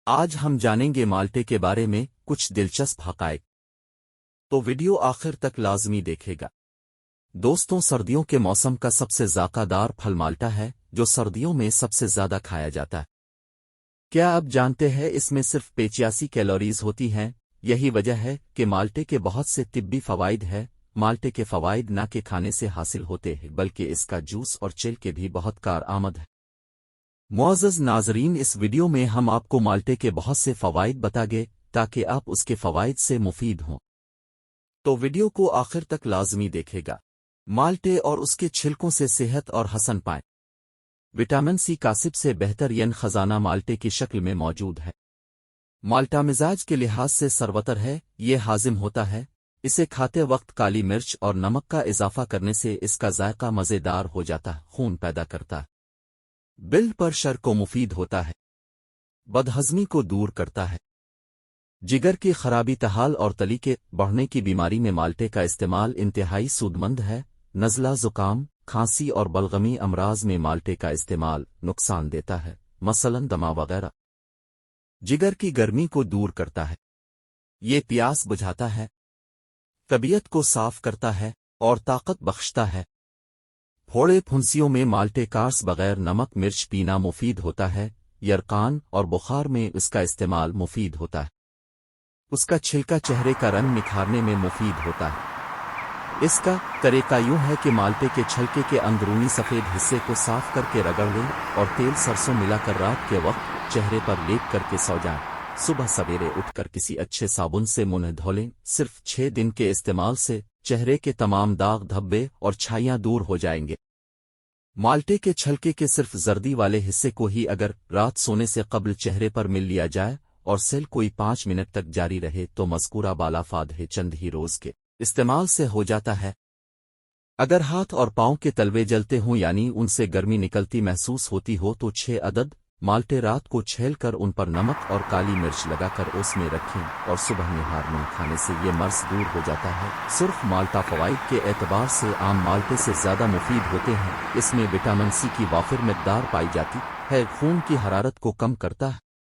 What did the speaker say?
آج ہم جانیں گے مالٹے کے بارے میں کچھ دلچسپ حقائق، تو ویڈیو آخر تک لازمی دیکھے گا۔ دوستوں، سردیوں کے موسم کا سب سے ذائقہ دار پھل مالٹا ہے، جو سردیوں میں سب سے زیادہ کھایا جاتا ہے۔ کیا آپ جانتے ہیں اس میں صرف 85 کیلوریز ہوتی ہیں؟ یہی وجہ ہے کہ مالٹے کے بہت سے طبی فوائد ہیں۔ مالٹے کے فوائد نہ کہ کھانے سے حاصل ہوتے ہیں بلکہ اس کا جوس اور چل کے بھی بہت کارآمد ہے۔ معزز ناظرین، اس ویڈیو میں ہم آپ کو مالٹے کے بہت سے فوائد بتا گے تاکہ آپ اس کے فوائد سے مفید ہوں، تو ویڈیو کو آخر تک لازمی دیکھے گا۔ مالٹے اور اس کے چھلکوں سے صحت اور حسن پائیں۔ وٹامن سی کا سب سے بہتر خزانہ مالٹے کی شکل میں موجود ہے۔ مالٹا مزاج کے لحاظ سے سربتر ہے، یہ ہاضم ہوتا ہے۔ اسے کھاتے وقت کالی مرچ اور نمک کا اضافہ کرنے سے اس کا ذائقہ مزیدار ہو جاتا ہے، خون پیدا کرتا ہے، بلڈ پریشر کو مفید ہوتا ہے، بدہضمی کو دور کرتا ہے، جگر کی خرابی، تحال اور تلی کے بڑھنے کی بیماری میں مالٹے کا استعمال انتہائی سود مند ہے۔ نزلہ، زکام، کھانسی اور بلغمی امراض میں مالٹے کا استعمال نقصان دیتا ہے، مثلاً دمہ وغیرہ۔ جگر کی گرمی کو دور کرتا ہے، یہ پیاس بجھاتا ہے، طبیعت کو صاف کرتا ہے اور طاقت بخشتا ہے۔ پھوڑے پھنسیوں میں مالٹے کارس بغیر نمک مرچ پینا مفید ہوتا ہے۔ یرقان اور بخار میں اس کا استعمال مفید ہوتا ہے۔ اس کا چھلکا چہرے کا رنگ نکھارنے میں مفید ہوتا ہے۔ اس کا طریقہ یوں ہے کہ مالٹے کے چھلکے کے اندرونی سفید حصے کو صاف کر کے رگڑ لیں اور تیل سرسوں ملا کر رات کے وقت چہرے پر لیپ کر کے سو جائیں۔ صبح سویرے اٹھ کر کسی اچھے صابن سے منہ دھو لیں۔ صرف 6 دن کے استعمال سے چہرے کے تمام داغ دھبے اور چھائیاں دور ہو جائیں گے۔ مالٹے کے چھلکے کے صرف زردی والے حصے کو ہی اگر رات سونے سے قبل چہرے پر مل لیا جائے اور سیل کوئی 5 منٹ تک جاری رہے تو مذکورہ بالافاد ہے چند ہی روز کے استعمال سے ہو جاتا ہے۔ اگر ہاتھ اور پاؤں کے تلوے جلتے ہوں یعنی ان سے گرمی نکلتی محسوس ہوتی ہو تو 6 عدد مالٹے رات کو چھیل کر ان پر نمک اور کالی مرچ لگا کر اس میں رکھیں اور صبح نہار میں کھانے سے یہ مرض دور ہو جاتا ہے۔ سرخ مالٹا فوائد کے اعتبار سے عام مالٹے سے زیادہ مفید ہوتے ہیں۔ اس میں وٹامن سی کی وافر مقدار پائی جاتی ہے، خون کی حرارت کو کم کرتا ہے،